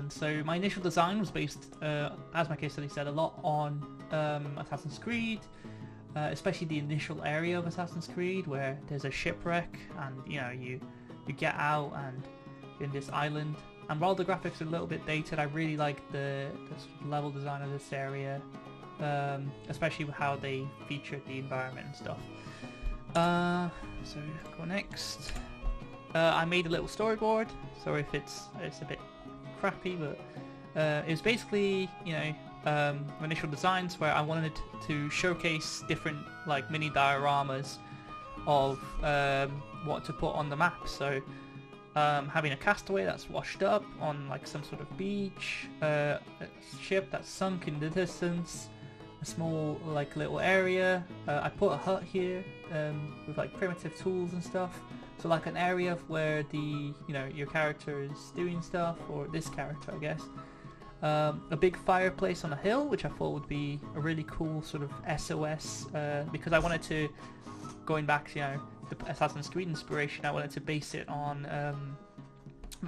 And so my initial design was based, as my case study said, a lot on Assassin's Creed, especially the initial area of Assassin's Creed where there's a shipwreck and you get out and you're in this island. And while the graphics are a little bit dated, I really like the level design of this area, especially with how they featured the environment and stuff. So go next. I made a little storyboard. Sorry if it's a bit crappy, but it was basically initial designs where I wanted to showcase different like mini dioramas of what to put on the map. So having a castaway that's washed up on like some sort of beach, a ship that's sunk in the distance, a small like little area. I put a hut here with like primitive tools and stuff. So like an area where the your character is doing stuff, or this character I guess. A big fireplace on a hill, which I thought would be a really cool sort of SOS, because I wanted to, going back to the Assassin's Creed inspiration, I wanted to base it on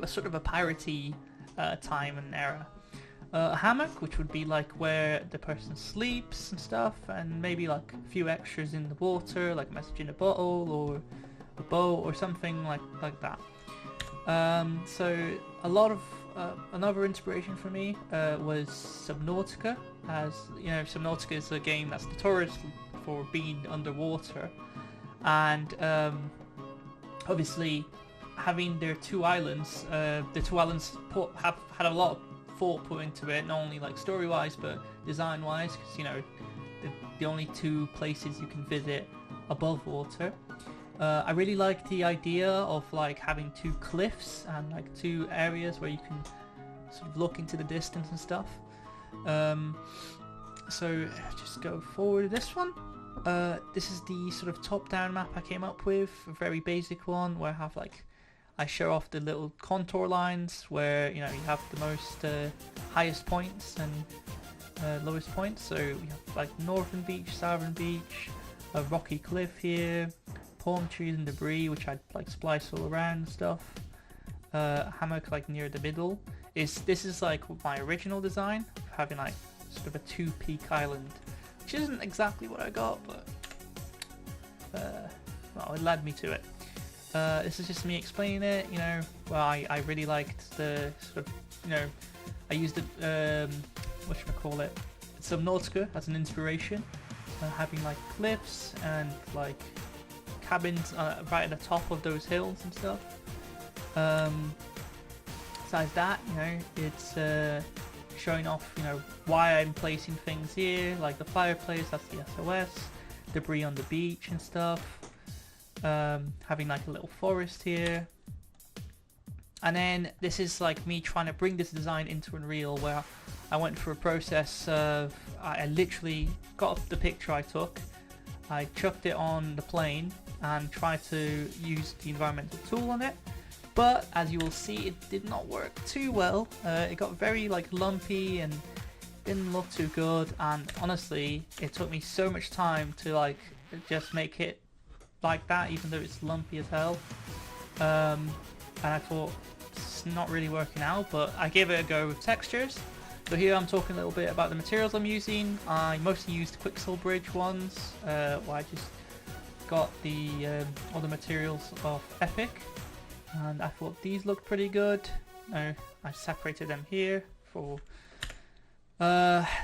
a sort of a piratey time and era. A hammock, which would be like where the person sleeps and stuff, and maybe like a few extras in the water, like a message in a bottle or a boat or something like that. So a lot of another inspiration for me was Subnautica, as Subnautica is a game that's notorious for being underwater, and obviously having their two islands, the two islands have had a lot of thought put into it, not only like story wise but design wise, because the only two places you can visit above water. I really like the idea of like having two cliffs and like two areas where you can sort of look into the distance and stuff. So just go forward to this one. This is the sort of top-down map I came up with, a very basic one where I show off the little contour lines where you have the most highest points and lowest points. So we have like northern beach, southern beach, a rocky cliff here, palm trees and debris which I'd like splice all around and stuff. Hammock like near the middle. This is like my original design, having like sort of a two-peak island, which isn't exactly what I got, but well, it led me to it. This is just me explaining it. Well, I really liked the sort of I used it Subnautica as an inspiration, having like cliffs and like cabins right at the top of those hills and stuff. Besides that, it's showing off why I'm placing things here, like the fireplace, that's the SOS, debris on the beach and stuff, having like a little forest here. And then this is like me trying to bring this design into Unreal, where I went through a process of I literally got the picture I took, I chucked it on the plane and tried to use the environmental tool on it, but as you will see, it did not work too well. It got very like lumpy and didn't look too good, and honestly it took me so much time to like just make it like that, even though it's lumpy as hell. And I thought it's not really working out, but I gave it a go with textures. So here I'm talking a little bit about the materials I'm using. I mostly used Quixel Bridge ones, where I just got the all the materials of Epic, and I thought these looked pretty good. I separated them here. For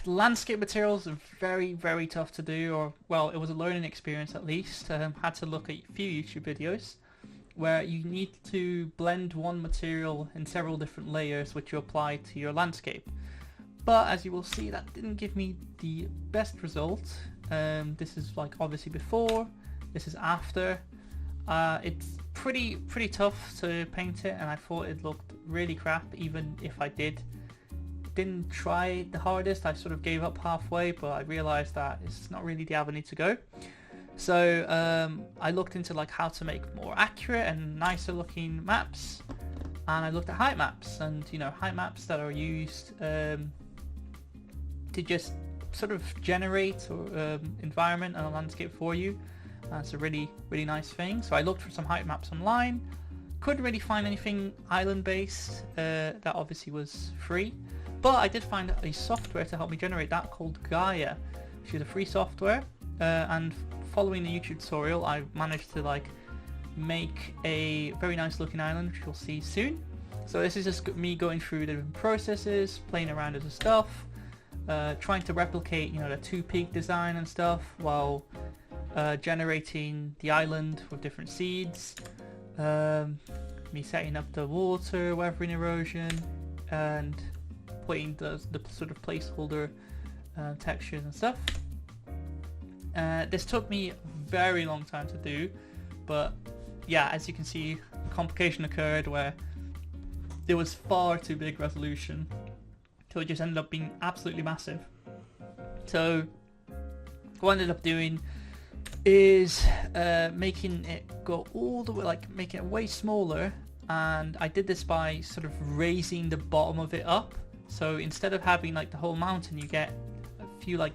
landscape materials are very, very tough to do, or well, it was a learning experience at least. Had to look at a few YouTube videos where you need to blend one material in several different layers which you apply to your landscape. But as you will see, that didn't give me the best result. This is like obviously before, this is after. It's pretty tough to paint it, and I thought it looked really crap even if I didn't try the hardest. I sort of gave up halfway, but I realized that it's not really the avenue to go. So I looked into like how to make more accurate and nicer looking maps, and I looked at height maps, and height maps that are used to just sort of generate environment and a landscape for you. That's a really nice thing. So I looked for some height maps online, couldn't really find anything island based that obviously was free, but I did find a software to help me generate that called Gaia, which is a free software, and following the YouTube tutorial I managed to like make a very nice looking island, which you'll see soon. So this is just me going through the different processes, playing around with the stuff, trying to replicate, you know, the 2-peak design and stuff, while generating the island with different seeds, me setting up the water, weathering erosion, and putting the sort of placeholder textures and stuff. This took me a very long time to do, but yeah, as you can see, a complication occurred where there was far too big resolution, so it just ended up being absolutely massive. So what I ended up doing is making it go all the way, like making it way smaller, and I did this by sort of raising the bottom of it up. So instead of having like the whole mountain, you get a few like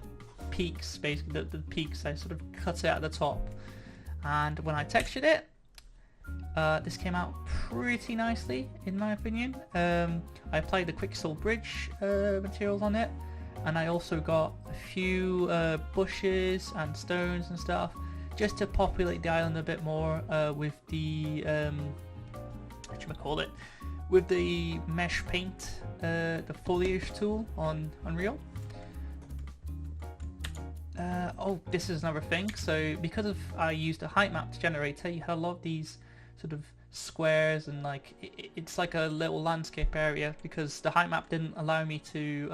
peaks, basically the peaks. I sort of cut it at the top, and when I textured it, this came out pretty nicely in my opinion. I applied the Quicksil bridge materials on it, and I also got a few bushes and stones and stuff just to populate the island a bit more with the with the mesh paint, the foliage tool on Unreal. Oh, this is another thing. So because of I used a height map generator, you have a lot of these sort of squares, and like it's like a little landscape area, because the height map didn't allow me to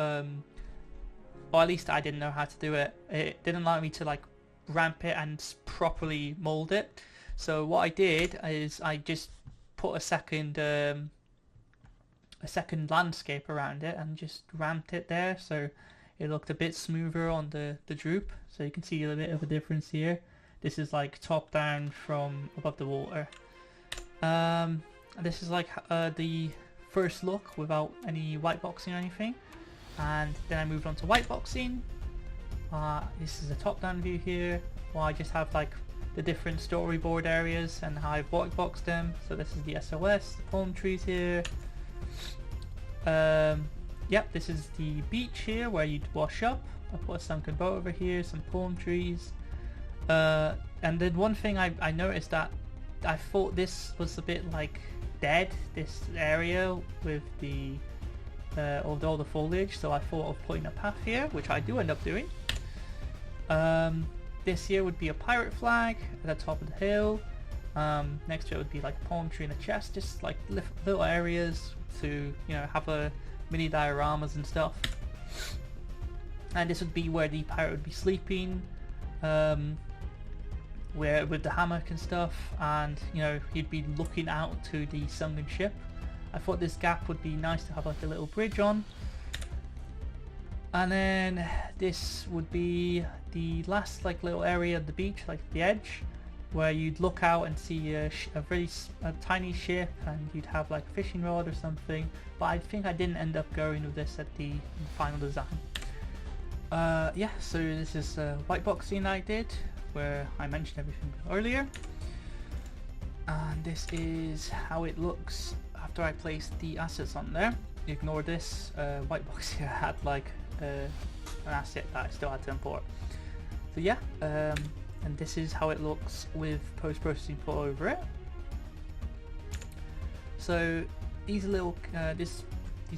or at least I didn't know how to do it. It didn't allow me to like ramp it and properly mold it. So what I did is I just put a second landscape around it and just ramped it there, so it looked a bit smoother on the droop. So you can see a bit of a difference here. This is like top down from above the water. This is like the first look without any white boxing or anything, and then I moved on to white boxing. This is a top down view here, where I just have like the different storyboard areas and how I've white boxed them. So this is the SOS, the palm trees here. Yep, this is the beach here where you'd wash up. I put a sunken boat over here, some palm trees. And then one thing I noticed that I thought this was a bit like dead, this area with the all the foliage, so I thought of putting a path here, which I do end up doing. This here would be a pirate flag at the top of the hill. Next to it would be like a palm tree and a chest, just like little areas to, you know, have a mini dioramas and stuff. And this would be where the pirate would be sleeping, where with the hammock and stuff, and you know, he'd be looking out to the sunken ship. I thought this gap would be nice to have like a little bridge on. And then this would be the last like little area of the beach, like the edge, where you'd look out and see a tiny ship, and you'd have like a fishing rod or something. But I think I didn't end up going with this at the final design. Yeah, so this is a white boxing I did, where I mentioned everything earlier. And this is how it looks after I placed the assets on there. Ignore this white box here had like an asset that I still had to import. So yeah, and this is how it looks with post-processing put over it. So these are little, these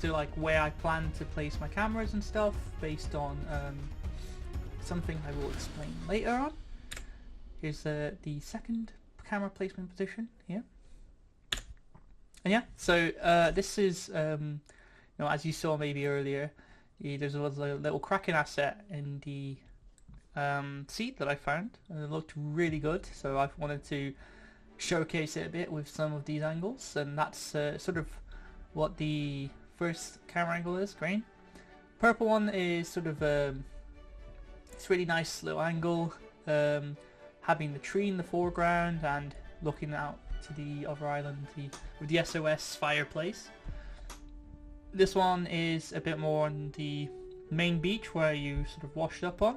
are like where I plan to place my cameras and stuff, based on something I will explain later on. Here's the second camera placement position here. And yeah, so this is, you know, as you saw maybe earlier, there was a little Kraken asset in the seat that I found, and it looked really good, so I wanted to showcase it a bit with some of these angles, and that's sort of what the first camera angle is. Green. Purple one is sort of it's really nice little angle, having the tree in the foreground and looking out to the other island with the SOS fireplace. This one is a bit more on the main beach where you sort of washed up on.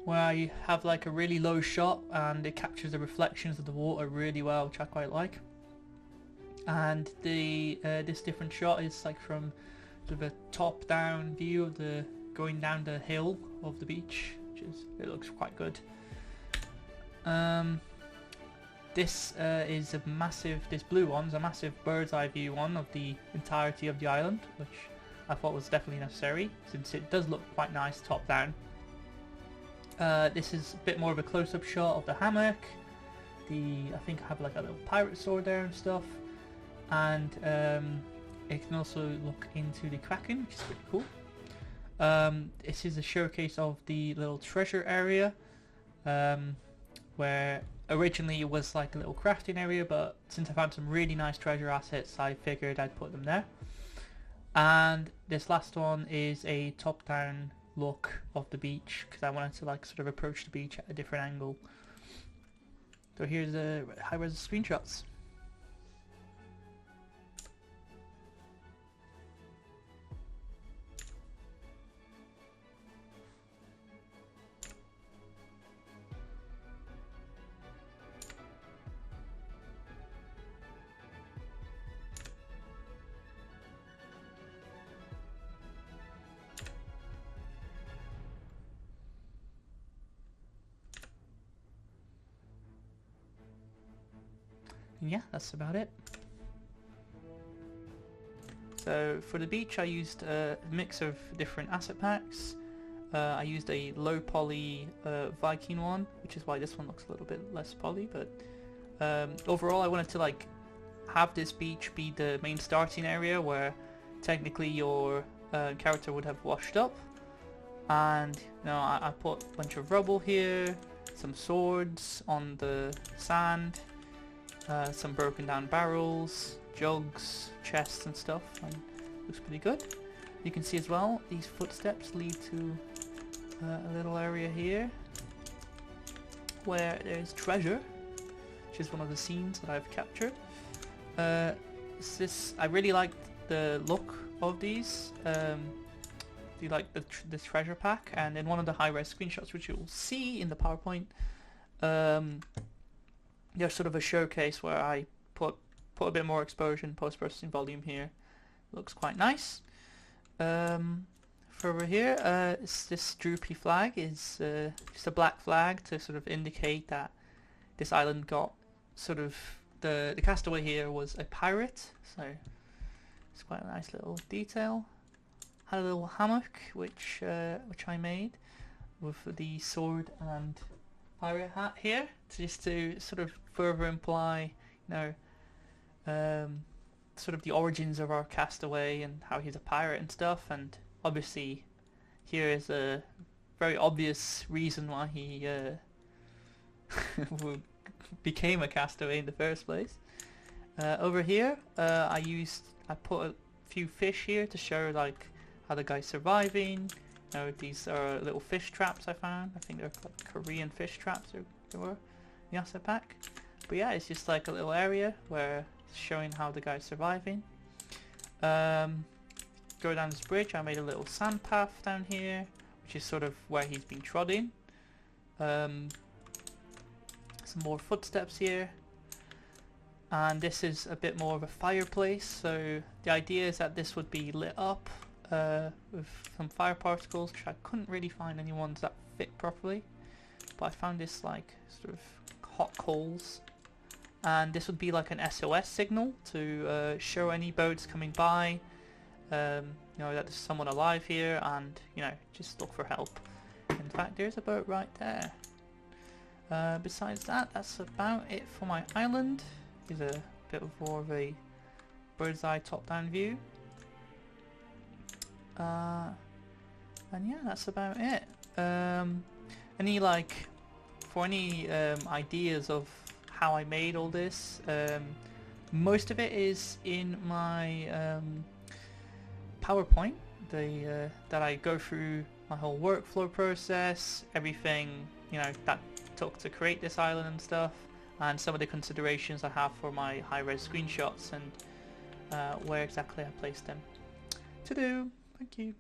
where you have like a really low shot and it captures the reflections of the water really well, which I quite like. And the this different shot is like from sort of a top-down view of the going down the hill of the beach, which is, it looks quite good. This is a massive, this blue one's a massive bird's eye view one of the entirety of the island, which I thought was definitely necessary since it does look quite nice top down. This is a bit more of a close-up shot of the hammock. I think I have like a little pirate sword there and stuff, and it can also look into the Kraken, which is pretty cool. This is a showcase of the little treasure area, where originally it was like a little crafting area, but since I found some really nice treasure assets, I figured I'd put them there. And this last one is a top-down look of the beach, because I wanted to like sort of approach the beach at a different angle. So here's the high-res screenshots. Yeah, that's about it. So for the beach I used a mix of different asset packs. I used a low poly Viking one, which is why this one looks a little bit less poly, but overall I wanted to like have this beach be the main starting area where technically your character would have washed up. And you know, I put a bunch of rubble here, some swords on the sand, some broken down barrels, jugs, chests and stuff, and looks pretty good. You can see as well these footsteps lead to a little area here where there's treasure, which is one of the scenes that I've captured. I really liked the look of these. Do you like this treasure pack? And in one of the high-res screenshots, which you will see in the PowerPoint, there's sort of a showcase where I put a bit more exposure and post-processing volume here. Looks quite nice. For over here, this droopy flag is just a black flag to sort of indicate that this island got sort of the castaway here was a pirate, so it's quite a nice little detail. Had a little hammock which I made with the sword and pirate hat here, just to sort of further imply, you know, sort of the origins of our castaway and how he's a pirate and stuff. And obviously here is a very obvious reason why he became a castaway in the first place. Over here I put a few fish here to show like how the guy's surviving. You know, these are little fish traps I found. I think they're like Korean fish traps they were in the asset pack. But yeah, it's just like a little area where it's showing how the guy's surviving. Go down this bridge, I made a little sand path down here, which is sort of where he's been trotting. Some more footsteps here. And this is a bit more of a fireplace, so the idea is that this would be lit up with some fire particles, which I couldn't really find any ones that fit properly, but I found this like sort of hot coals, and this would be like an SOS signal to show any boats coming by, you know, that there's someone alive here, and you know, just look for help. In fact, there's a boat right there. Besides that, that's about it for my island. Here's a bit more of a bird's eye top-down view. And yeah, that's about it. Any ideas of how I made all this? Most of it is in my PowerPoint. That I go through my whole workflow process, everything, you know, that took to create this island and stuff, and some of the considerations I have for my high-res screenshots and where exactly I placed them. To do. Thank you.